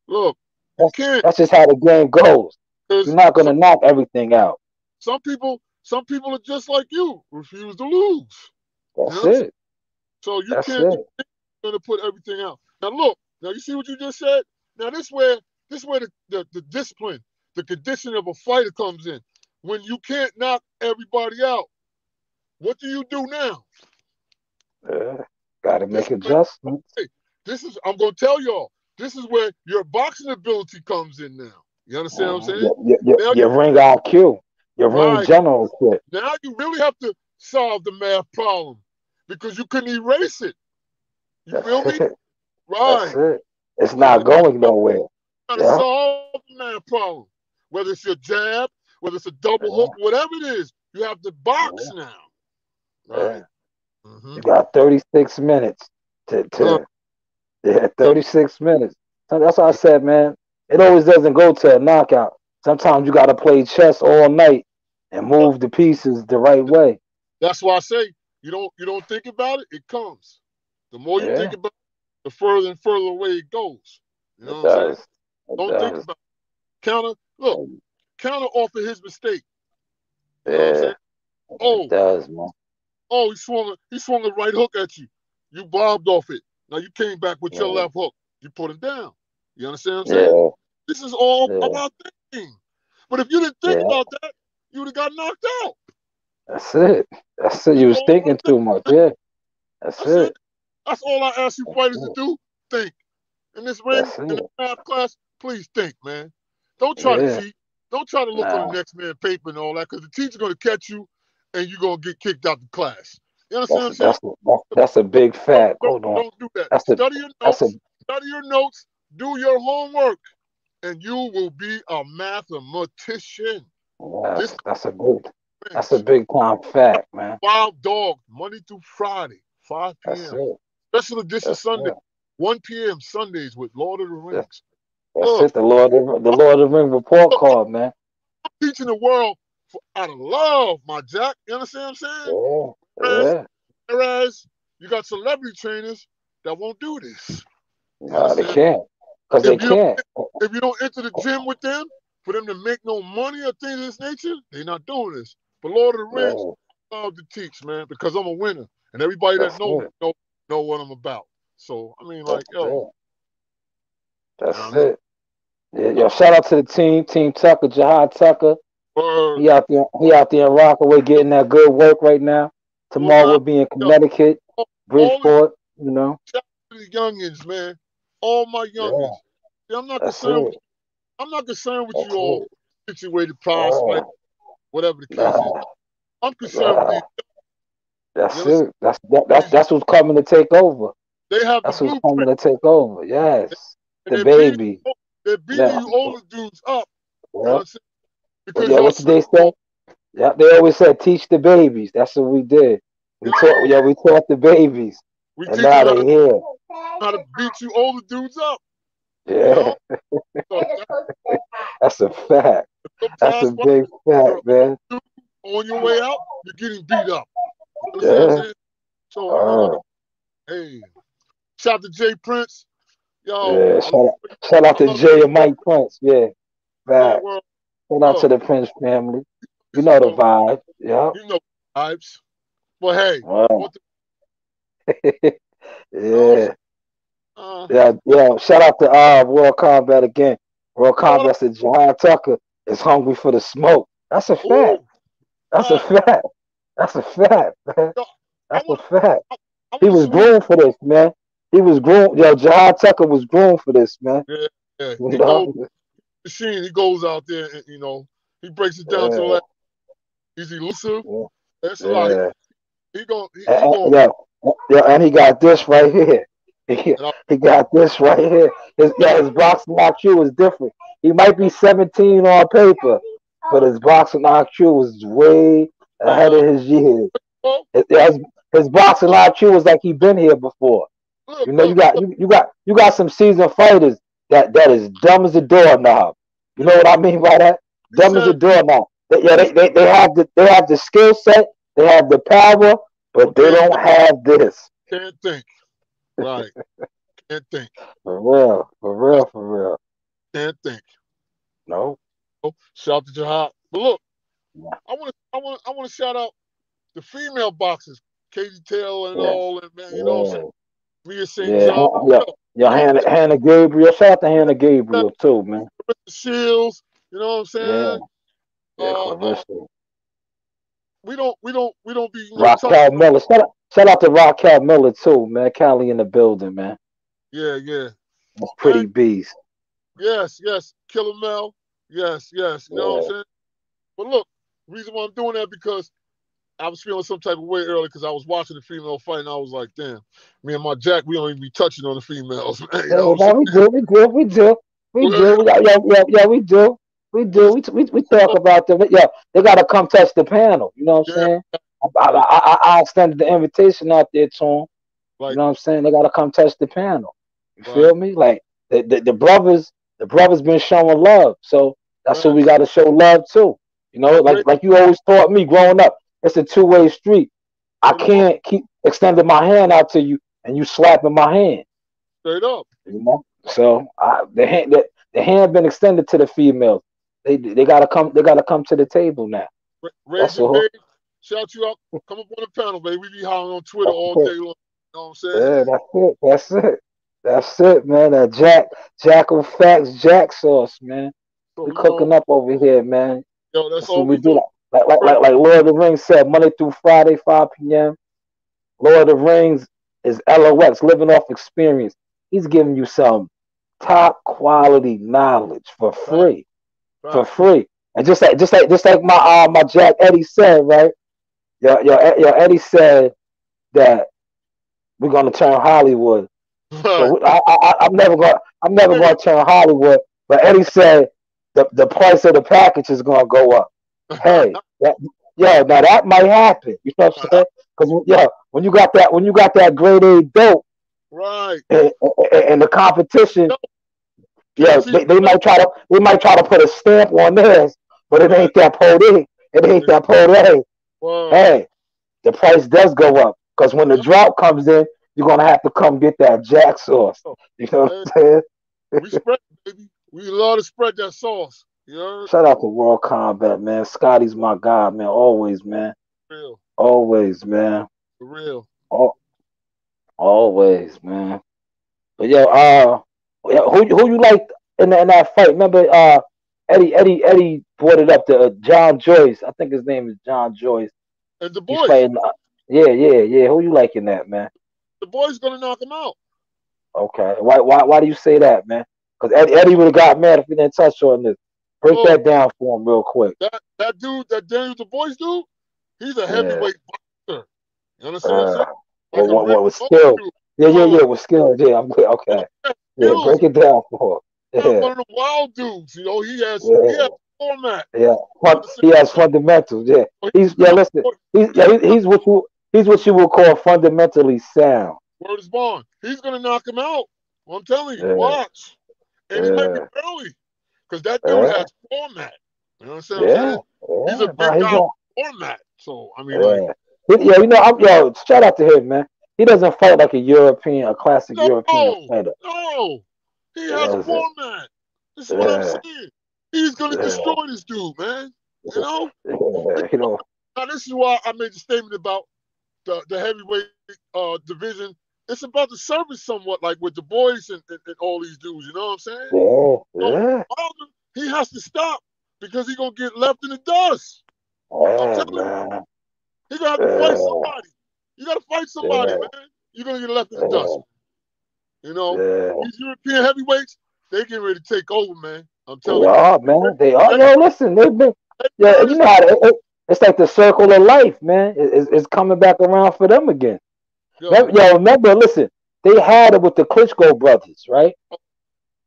look, you That's can't that's just how the game goes. You're because not gonna knock everything out. some people are just like you, refuse to lose. You know That's what I'm saying? it. So you That's can't it. you gonna put everything out. Now look, now you see what you just said? Now this where the discipline, the condition of a fighter comes in. When you can't knock everybody out, what do you do now? Yeah. Gotta This make is where adjustments. hey, this is I'm gonna tell y'all, this is where your boxing ability comes in now. You understand what I'm saying? Now Your you ring IQ, your ring right. general shit. Now you really have to solve the math problem because you couldn't erase it. You That's feel me? it. That's Right. it. It's So not going nowhere. gotta Yeah. solve the math problem. Whether it's your jab, whether it's a double hook, whatever it is, you have to box Yeah. now. Yeah. Right. Mm-hmm. You got 36 minutes to yeah, So 36 minutes. So that's why I said, man, it always doesn't go to a knockout. Sometimes you got to play chess all night and look, move the pieces the right way. that's why I say you don't think about it, it comes. The more you think Yeah, about it, the further and further away it goes. You know it what I'm saying? does. It Don't think does. about it. Counter off of his mistake. You know what I'm Yeah, saying? it Oh, does, man. he swung a right hook at you. You bobbed off it. Now you came back with your Yeah, left hook. You put him down. You understand what I'm saying? yeah, This is all yeah, about thinking. But if you didn't think yeah. about that, you would have got knocked out. That's it. That's it. It's You was all thinking about too much. Yeah, that's That's it. it. That's all I ask you That's fighters to it. do. Think. In this ring, That's in the it. math class, please think, man. Don't try to Yeah. cheat. Don't try to look on the Nah. next man's paper and all that, because the teacher's going to catch you and you're going to get kicked out the class. You understand what That's I'm saying? that's a big fact. Hold on. Don't do that. That's a Study your that's a notes. Study your notes. Do your homework, and you will be a mathematician. This yes. That's a conference, big time fact, man. Wild Dog, Monday through Friday, 5 That's p.m. it. Special edition That's Sunday, it. 1 p.m. Sundays with Lord of the That's, Rings. that's Look, it. The Lord of the Ring report look, card, man. I'm teaching the world out of love, my Jack. You understand what I'm saying? Yeah. Whereas, Yeah. whereas you got celebrity trainers that won't do this. You No, they understand? can't. Because they If you don't, can't. if you don't enter the gym with them, for them to make no money or things of this nature, they're not doing this. But Lord of the Rings, Yeah. I love to teach, man, because I'm a winner, and everybody that That's know me it. know what I'm about. So I mean, That's like, yo, it. you know what That's I mean? it. Yeah, yo, shout out to the Team Tucker, Jihad Tucker. Word. He out there in Rockaway getting that good work right now. Look Tomorrow we'll out, be in yo, Connecticut, all the Bridgeport, you know. youngins, man, all my Yeah, youngins. See, I'm not that's concerned with it. I'm not concerned with That's you all it. situated prize fight, Uh, whatever the case is. nah, I'm concerned with nah, these. You that's understand? it. That's These that's what's coming to take over. they have the That's what's coming blueprint, to take over. Yes, and the baby. they're beating Yeah, you older dudes up. You yeah. understand? Because Yeah, y'all what did they small. say? Yeah, they always said teach the babies. That's what we did. We taught. Yo, Yeah, we taught the babies, we and teach now them they here. how to beat you older dudes up. You Yeah, know, so that's that's a fact. the That's a prize fight. big You're fact, man. on your way out. You're getting beat up. You understand what I'm Yeah. saying? So I mean, Uh, like, hey, shout out to Jay Prince. Yo, yeah. Shout out I to love Jay your and work. Mike Prince. Yeah, Man, facts. world. Shout out to Yo, the Prince family. You you know the know, vibe. Yep. you know vibes. But hey, Wow. what the, you know what Yeah. I'm saying? Yeah. Yeah. Shout out to World Combat again. World You know what Combat said John Tucker is hungry for the smoke. That's a fact. ooh, That's a uh, fact. That's a fact, man. yo, I That's a want fact. I He want to was salute. groomed for this, man. He was groomed. Yo, Jihad Tucker was groomed for this, man. Yeah, yeah. You He knows know? machine. He goes out there and he breaks it down to the Yeah, left. He's elusive. yeah, That's a lot. yeah. He going he And, going. yeah, and he got this right here. He, And I, he got this right here. His boxing IQ is different. He might be 17 on paper, but his boxing IQ was way ahead of uh, his years. oh, His boxing IQ was like he been here before. look, You know, you look, got look. you got some seasoned fighters that is dumb as a doorknob. You know what I mean by that? He Dumb as a said, doorknob. Yeah, he they have the skill set, they have the power, but but they can't don't have this. can't think. Right. Can't think. For real, for That's real, for real. can't think. No. Oh, shout out to Jihad. But look, I want to shout out the female boxers, Katie Taylor and Yeah, all that, man. You know what I'm saying? yeah, Rhea St. yeah. John. Yeah, Yo, yeah. yo, Hannah Gabriel. Shout out to Hannah Gabriel too, man. Clarissa Shields. You know what I'm Yeah, saying? yeah. Uh, uh, Clarissa. we don't be Raquel touching. Miller. Shout out to Raquel Miller too, man. Cali in the building, man. Yeah, yeah. That's pretty And beast. yes, Killer Mel. Yes. You know what I'm Yeah. saying? But look, the reason why I'm doing that because I was feeling some type of way earlier because I was watching the female fight and I was like, damn, me and my Jack, we don't even be touching on the females, man. You Yeah, know what no, I'm we do. saying? Yeah, we do. We do. We talk about them. Yeah, they gotta come touch the panel. You know what I'm Yeah, saying? like, I extended the invitation out there to them. You like, know what I'm saying? They gotta come touch the panel. You right. feel me? Like the brothers been showing love. So that's what we Yes. gotta show love to. You know, like Straight, like you always taught me growing up. It's a two-way street. I you know, can't keep extending my hand out to you and you slapping my hand. straight up. You know, so the hand that The hand been extended to the females. They gotta come. They gotta come to the table now. That's Raging all. Babe, shout you out. Come up on the panel, baby. We be hollering on Twitter all Yeah, day long. You know what I'm saying? that's it. That's it. That's it, man. That Jackal Facts Jack sauce, man. So We you know, cooking up over here, man. yo, that's That's what all we we do. do. Like Lord of the Rings said, Monday through Friday, 5 p.m. Lord of the Rings is LOX, living off experience. He's giving you some top quality knowledge for Fact, free, for fact. free. And just like my Jack Eddie said, right? Your Eddie said that we're gonna turn Hollywood. Right. Well, I'm never gonna turn Hollywood. But Eddie said the price of the package is gonna go up. Hey, now that might happen. You know what I'm saying? Because when you got that grade A dope Right. and the competition, Yo, yeah, KC, they might try to put a stamp on theirs, but it right. ain't that pot. It ain't It's that pot. word. Hey, the price does go up because when the Yep. drought comes in, you're gonna have to come get that Jack sauce. Oh, You know what hey, I'm saying? we spread, baby. We love to spread that sauce. You know, Shout out to World Combat, man. Scotty's my guy, man. Always, man. for real, Always, man. for real. Al- Always, man. But yo, yeah, who you like in that fight? Remember, Eddie brought it up to John Joyce. I think his name is John Joyce. And the He's boys, fighting. Yeah. Who you like in that, man? the boys gonna knock him out. Okay. Why do you say that, man? Because Eddie would have got mad if we didn't touch on this. Break Oh, that down for him real quick. that dude, that Daniel the boys dude, he's a Yeah. heavyweight boxer. You understand what I'm Uh, saying? Like a real what was old skilled? dude. Yeah, Oh, with skills. Yeah, I'm good. Okay. yeah, Yeah, skills. break it down for him. Not Yeah, one of the wild dudes. You know, he has yeah, format. yeah. You understand He what I'm has saying? fundamentals. Yeah, So he's he, listen. He's what you would call fundamentally sound. word is bond. He's gonna knock him out. Well, I'm telling you, Yeah, watch. And it might be yeah, early because that dude yeah, has format. You know what I'm yeah, saying? He's a yeah. No, big he's guy going. with format. So I mean, like, Yeah, yeah. Shout out to him, man. He doesn't fight like a classic no, European fighter. no, he He has doesn't. format. This is what I'm Yeah, saying. He's gonna yeah, destroy this dude, man. You know. yeah. You know. Now this is why I made the statement about the heavyweight division. It's about the service somewhat, like with the boys and all these dudes. You know what I'm saying? Yeah, So yeah, Wilder, he has to stop because he's gonna get left in the dust. I'm yeah, telling you, man. he's gonna have to fight Yeah, somebody. You gotta fight somebody, yeah, man. You're gonna get left in the dust. yeah, You know, yeah. these European heavyweights, they getting ready to take over, man. I'm They telling you. are, man. They are. Eddie, Yo, listen, they've been. Eddie Yeah, Hearn you is know how it's like the circle of life, man. It's coming back around for them again. yo Remember, listen, they had it with the Klitschko brothers, right?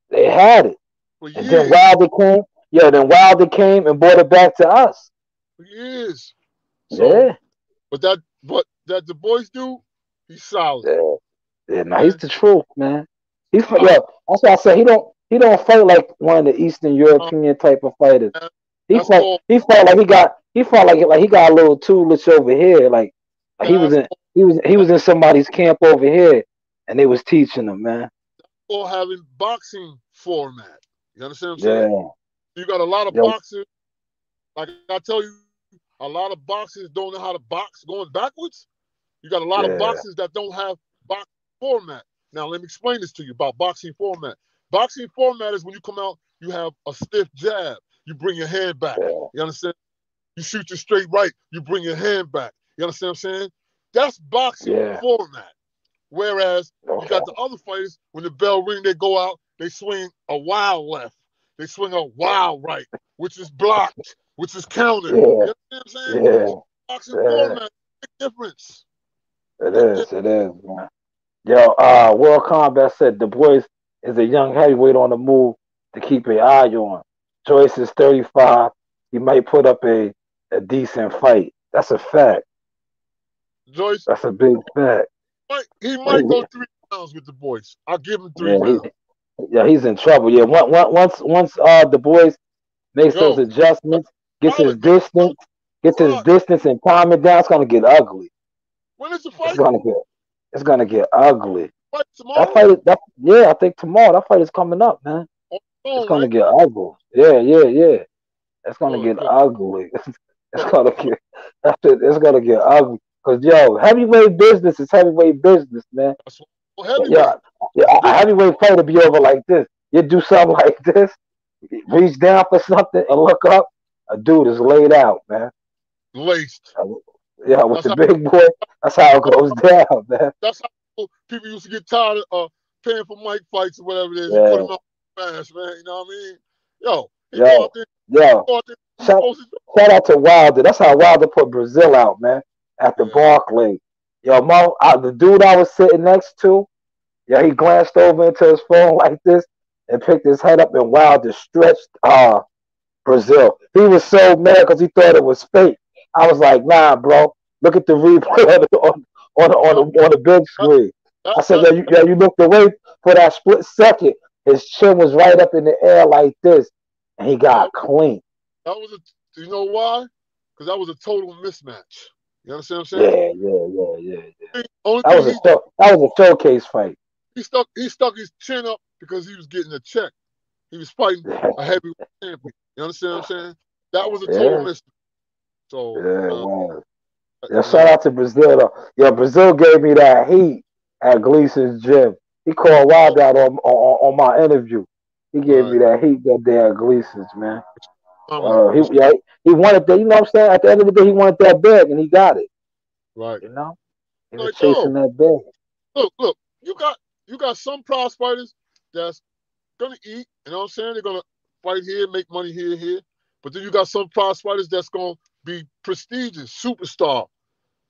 They had it, for and then years, Wilder came. Yeah, then Wilder came and brought it back to us. for years. So, Yeah, but that the boys do, he's solid, yeah, yeah. Now he's man. the truth, man. Yo, Solid. that's why I say he don't fight like one of the Eastern Uh, European type of fighters. He that's fought called he fought like he got a little toolish over here. Like he was that's in he was he that's was in somebody's camp over here and they was teaching him, man. called having boxing format. You understand what I'm saying? Yeah. You got a lot of Yo, boxers. Like I tell you, a lot of boxers don't know how to box going backwards. You got a lot of yeah, boxers that don't have box format. Now let me explain this to you about boxing format. Boxing format is when you come out, you have a stiff jab, you bring your hand back. yeah, You understand? You shoot your straight right, you bring your hand back. You understand what I'm saying? That's boxing yeah. format. Whereas you Okay. got the other fighters, when the bell ring, they go out, they swing a wild left, they swing a wild right, which is blocked, which is countered. Yeah, You know what I'm saying? yeah, So boxing yeah. format, big difference. It Big is, difference. it is, man. Yo, World Combat said Du Bois is a young heavyweight on the move to keep an eye on. Joyce is 35. He might put up a decent fight. That's a fact. Joyce, That's a big fact. he But might go 3 rounds with the boys. I'll give him three yeah, rounds. he's in trouble. Yeah, once Du Bois makes those Yo, adjustments, gets his solid, man. distance, Watch. and calm it down, it's gonna get ugly. When is the It's fight? gonna get it's gonna get ugly. Fight That tomorrow? fight is that yeah, I think tomorrow that fight is coming up, man. It's on, gonna right? get ugly. Yeah, yeah, yeah. It's gonna Good, get good. ugly. It's Look, gonna look, get it's gonna get ugly. Cause yo, heavyweight business is heavyweight business, man. that's Yeah, heavyweight. yeah. It's A different. heavyweight fighter be over like this. You do something like this, reach down for something and look up. A dude is laid out, man. Laced. Uh, Yeah, with That's the how. big boy, that's how it goes down, man. That's how people used to get tired of paying for mic fights or whatever it is. You put Yeah, him out fast, man. You know what I mean? Yo, he go yo, out there. yo. Go out there. He's Shout, supposed to do. shout out to Wilder. That's how Wilder put Brazil out, man. At the Yeah. Barclay. Yo, the dude I was sitting next to, yeah, he glanced over into his phone like this and picked his head up, and Wilder stretched Brazil. He was so mad because he thought it was fake. I was like, nah, bro. Look at the replay Yep. on the big That, screen. that, I said, that, yeah, you looked away for that split second. His chin was right up in the air like this, and he that, got clean. that was a. You know why? Because that was a total mismatch. You understand what I'm saying? Yeah, yeah, yeah, yeah, yeah. Only That thing was a show. That was a showcase fight. he stuck his chin up because he was getting a check. He was fighting a heavyweight champion. You understand what I'm saying? That was a total Yeah, mismatch. So yeah, wow. Yeah, you shout know, out to Brazil though. Yeah, Brazil gave me that heat at Gleason's gym. He called Wild out on my interview. He gave right, me that heat that day at Gleason's, man. comedy, He wanted that. You know what I'm saying? At the end of the day, he wanted that bag, and he got it. right. You know, he was Like yo, chasing that bag. look, you got some prize fighters that's gonna eat. You know what I'm saying? They're gonna fight here, make money here. But then you got some prize fighters that's gonna be prestigious, superstar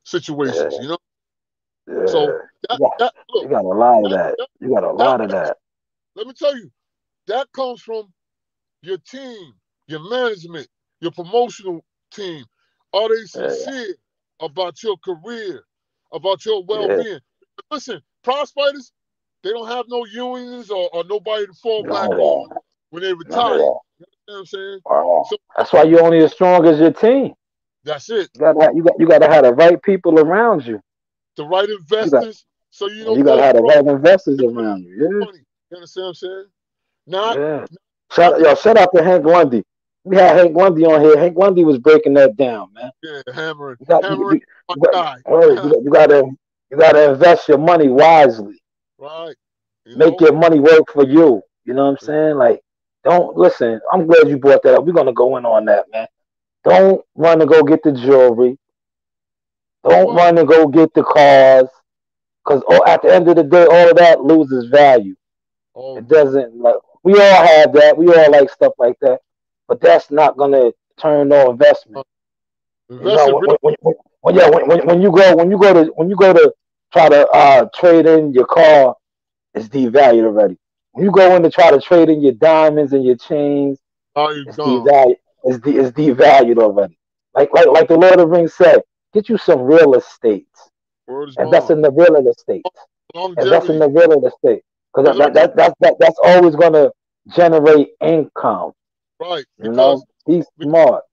situations. Yeah, You know, so yeah. that Yeah, that you look got a lot of that that. that, You got a that lot of that. let me tell you, that comes from your team, your management, your promotional team. Are they Yeah, sincere about your career, about your yeah. well-being? Listen, prize fighters, they don't have no unions or nobody to fall None back of on that. when they None of retire. that. You know what I'm saying? So That's why you're only as strong as your team. that's it. You got to have the right people around you. The right You got investors, so you and don't you got to go have the broke. right investors They put around in you. money. You understand what I'm saying? Yeah, Not yeah. not the Shout out to Hank Lundy. We had Hank Lundy on here. Hank Lundy was breaking that down, man. yeah, hammering, You got hammering my you got guy. you got to invest your money wisely. Right. You Make know? your money work for you. You know what I'm saying? Like, don't listen. I'm glad you brought that up. We're gonna go in on that, man. Don't run to go get the jewelry. Don't Right. run to go get the cars. Because at the end of the day, all of that loses value. All It of that. doesn't like we all have that. We all like stuff like that, but that's not gonna turn no investment. You know, Invest in real. when you go to try to trade in your car, it's devalued already. When you go in to try to trade in your diamonds and your chains, How you it's gone? devalued. It's devalued already. Like the Lord of the Rings said, get you some real estate. Word is Invest bond. in the real estate. Invest in Longevity. the real estate because Because let me tell that's always going to generate income. you, right, You know, be because smart.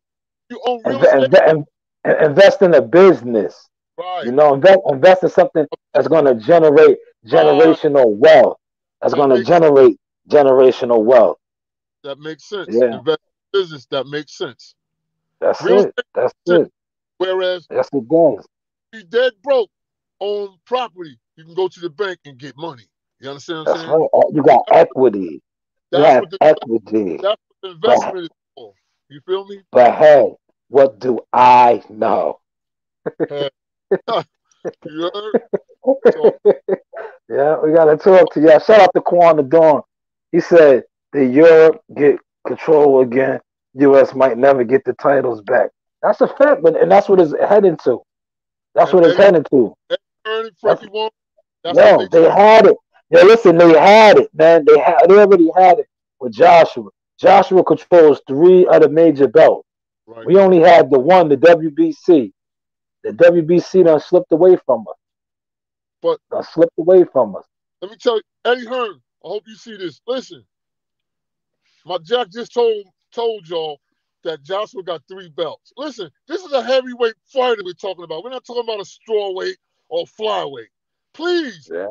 you own real Inve- estate. inve- invest in a business. You Right. know, invest in something that's going to generate Uh, generational wealth. That's that going to makes generate generational wealth. that makes sense. Yeah, Invest in business that makes sense. that's Real it. estate That's makes sense. it. Whereas That's it does. if you dead broke on property, you can go to the bank and get money. You understand what I'm That's saying? right. You got That's equity. You that's have what the equity. that's what the But investment is for. You feel me? hey, what do I know? Uh, you heard? So Yeah, we gotta talk to y'all. Shout out to Quan the Dawn. He said that Europe get control again. US might never get the titles back. That's a fact, but and that's what it's heading to. That's and what it's heading to. Eddie Hearn and That's Frankie Warren, that's what yo, they they had it. Yo, listen, they had it, man. They already had it with Joshua. Joshua controls three of the major belts. right We now. only had the one, the WBC. The WBC done slipped away from us. But Done slipped away from us. let me tell you, Eddie Hearn, I hope you see this. Listen, my Jack just told y'all that Joshua got three belts. Listen, this is a heavyweight fighter we're talking about. We're not talking about a strawweight or flyweight. Please Yeah.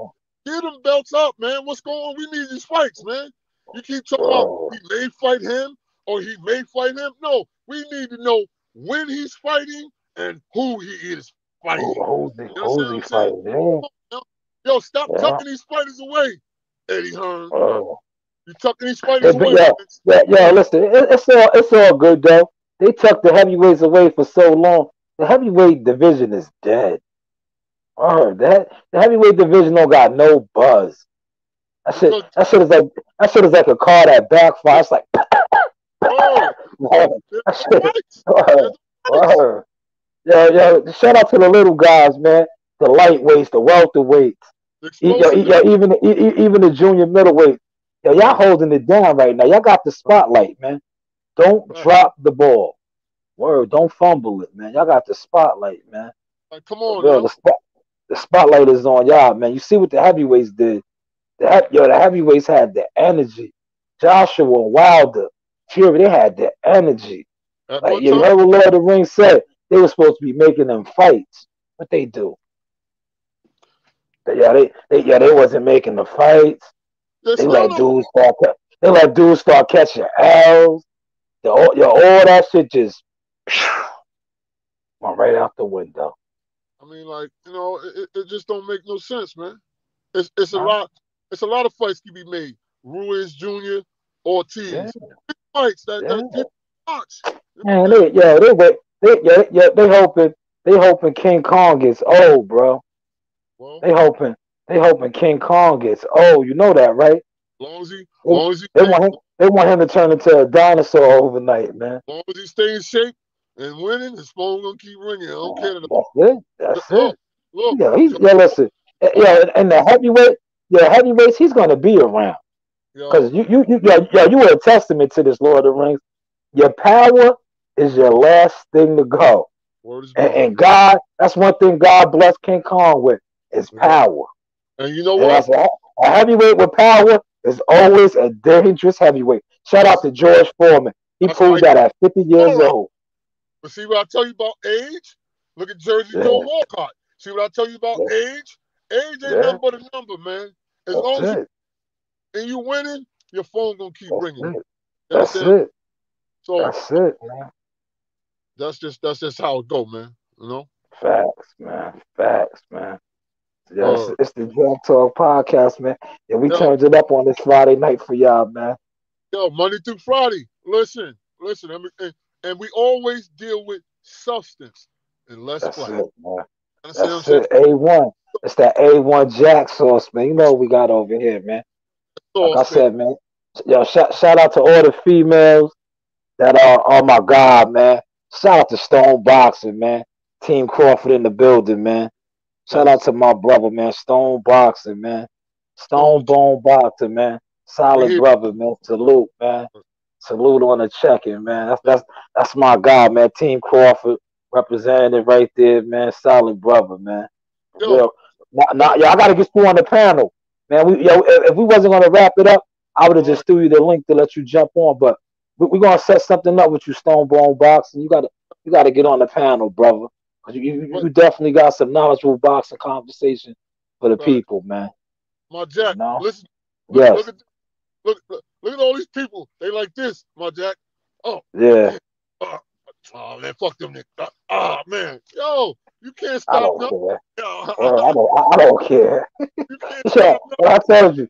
get them belts up, man. What's going on? We need these fights, man. You keep talking about Bro. he may fight him or he may fight him. No, we need to know when he's fighting and who he is fighting. You understand Who's what he I'm saying? fighting? Yeah. Yo, stop Yeah. tucking these fighters away, Eddie Hearn. Oh. You tucking these fighters Hey, but away, yeah, man. yeah. Listen, it's all good though. They tucked the heavyweights away for so long. The heavyweight division is dead. The heavyweight division don't got no buzz. That shit, Because, that shit is like that shit is like a car that backfires. Like, bro, there's that no shit. fights. There's no fights. Yo, shout out to the little guys, man. The lightweights, the welterweights. The explosive. Even the junior middleweight. Yo, y'all holding it down right now. Y'all got the spotlight, man. Don't Right. drop the ball. Word, don't fumble it, man. Y'all got the spotlight, man. Like, come For on real, now. the spotlight is on y'all, man. You see what the heavyweights did? The heavyweights had the energy. Joshua Wilder, Fury, they had the energy. At Like one you time, heard what Lord of the Rings said. They were supposed to be making them fights. What they do? They wasn't making the fights. they're They still let not. dudes start. They let dudes start catching L's. All that shit just went right out the window. I mean, like, it just don't make no sense, man. It's a Huh? lot. It's a lot of fights can be made. Ruiz Jr., Yeah, Ortiz, fights that yeah. people watch. Man, Man, they hoping King Kong gets old, bro. well, They hoping they hoping King Kong gets old. You know that, right? They, long as he they stay, want him. They want him to turn into a dinosaur overnight, man. long as he stay in shape and winning, his phone gonna keep ringing. I don't care. That's it. That's Look, it. look, Listen. And the heavyweights, he's gonna be around because yo, you were a testament to this, Lord of the Rings. Your power is your last thing to go. word is And, bond. and God, that's one thing God blessed King Kong with is Yeah. power. And you know And what? that's a heavyweight with power is always a dangerous heavyweight. Shout out That's to George Foreman. He that's why proved he's that at 50 all years around. old. But see what I tell you about age? Look at Jersey Yeah, Joe Walcott. See what I tell you about yeah, age? Age ain't yeah. nothing but a number, man. As That's long as it. you winning, your phone gonna keep That's ringing. it. You That's understand? it. So That's it, man. that's just how it go, man. You know? Facts, man. Facts, man. Yeah, Uh, it's the Drug Talk podcast, man. Yeah, we yo, turned it up on this Friday night for y'all, man. Monday through Friday. Listen, and we always deal with substance and less That's flat. it, man. Understand what I'm That's saying? it. A1. It's that A1 Jack sauce, man. You know what we got over here, man. Like I Sauce, baby. said, man. Yo, shout out to all the females that are, oh my God, man. Shout out to Stone Boxing, man. Team Crawford in the building, man. Shout out Yes. to my brother, man. Stone Boxing, man. Stone, Stone Bone Boxing, man. we Solid here. brother, man. Salute, man. Salute on the check-in, man. That's my guy, man. Team Crawford representative right there, man. Solid brother, man. For Yo, real. Yo, I gotta get you on the panel, man. If we wasn't gonna wrap it up, I would have all just right. threw you the link to let you jump on. But we're gonna set something up with you, Stone Bone Boxing. You gotta get on the panel, brother. 'Cause But you definitely got some knowledgeable boxing conversation for the uh, people, man. my You Jack, know? listen, look Yes. at look at all these people. They like this, my Jack. Oh, Yeah. man. Uh, oh man, fuck them niggas. Man, yo, you can't I stop don't nothing. care. Well, Yo, I don't care. you can't Yeah, stop nothing. what I told you.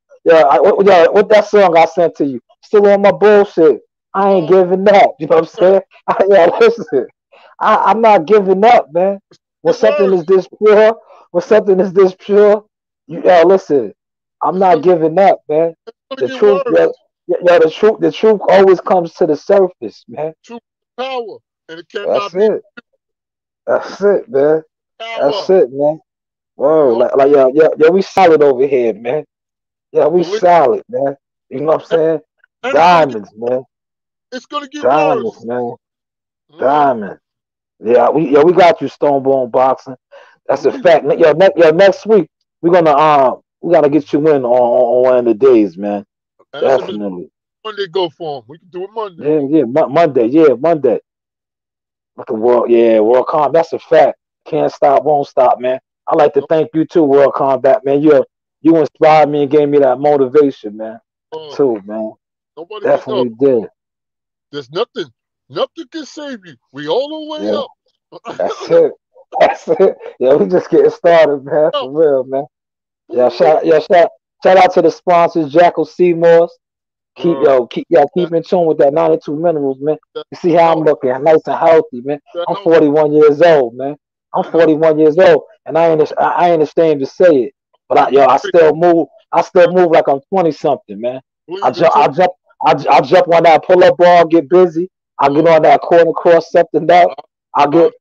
What that song I sent to you? Still on my bullshit. I ain't Oh, giving up. You know what I'm saying? Listen. I'm not giving up, man. When get something is words. this pure, listen. I'm It's not gonna, giving up, man. it's gonna The get truth, words. the truth always comes to the surface, man. True power, and it That's cannot be it. That's it, man. That's power. it, man. You Whoa, know, yeah, we solid over here, man. Yeah, we believe, solid, man. You know what I'm saying? and Diamonds, man. it's gonna get Diamonds, worse. man. Uh, Diamonds. Yeah, we got you, Stone Bone Boxing. That's a we here. fact. Next week we gotta get you in on one of the days, man. And that's if it's Definitely. Monday go for 'em. We can do it Monday. Yeah, Monday. Yeah, Monday. Look at World Combat. That's a fact. Can't stop, won't stop, man. I like to No, thank you too, World Combat, man. You inspired me and gave me that motivation, man. uh, Too, man. Nobody can no. Definitely did. There's nothing. Nothing can save you. We all the way Yeah, up. that's it. That's it. Yeah, we just getting started, man. For real, man. Shout out to the sponsors, Jackal Seymour's. Keep in tune with that 92 minerals, man. You see how I'm looking, nice and healthy, man. I'm 41 years old, man. I'm 41 years old, and I ain't ashamed to say it. But I still move. I still move like I'm 20 something, man. I jump on that pull up ball, get busy. I get on that corner cross something up. I get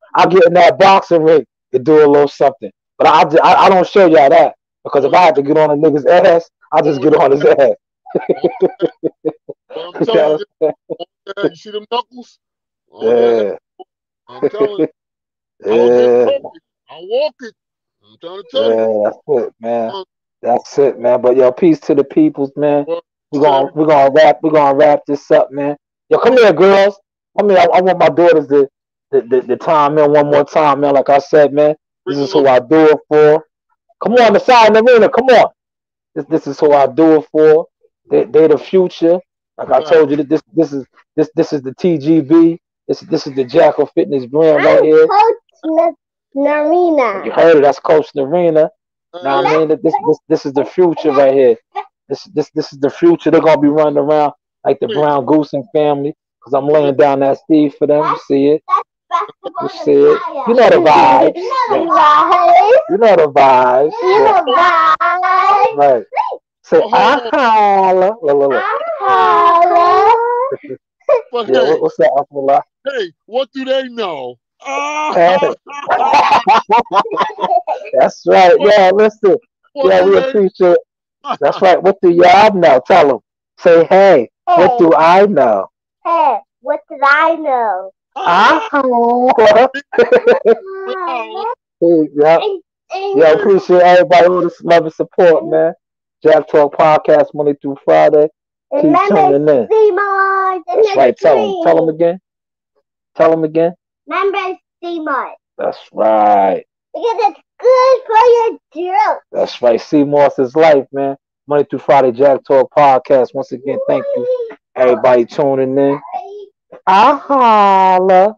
in that boxing ring and do a little something. But I don't show y'all that because if I had to get on a nigga's ass, I just get on his ass. Well, I'm telling you, you see them knuckles? Yeah. I'm telling you, I'll walk it. I'm trying to tell you. Yeah, that's it, man. That's it, man. But yo, peace to the peoples, man. We're gonna wrap this up, man. Yo, come here, girls. I mean, I want my daughters to time in one more time, man. Like I said, man, this is who I do it for. Come on, the side in the arena. Come on. This is who I do it for. They the future. Like I told you, this is the TGB. This is the Jackal Fitness brand right here. Coach Narina. You heard it. That's Coach Narina. Now I mean, this is the future right here. This is the future. They're gonna be running around like the Brown Goosing family because I'm laying down that seed for them. You see it. You see it. You know the vibes. You know the vibes. Right. Say, I holla. Look. Yeah, what's that, Abdullah? Hey, what do they know? That's right. Yeah, listen. Yeah, we appreciate. That's right. What do y'all know? Tell them. Say, hey, what do I know? Hey, what did I know? Yeah, appreciate everybody who just love and support, man. Jack Talk Podcast Monday through Friday. Keep tuning in. That's right. Tell them again. Tell them again. Remember Seymour. That's right. Because it's good for your throat. That's right. Seymour's is life, man. Monday through Friday, Jack Talk Podcast. Once again, thank you, everybody tuning in. I holla.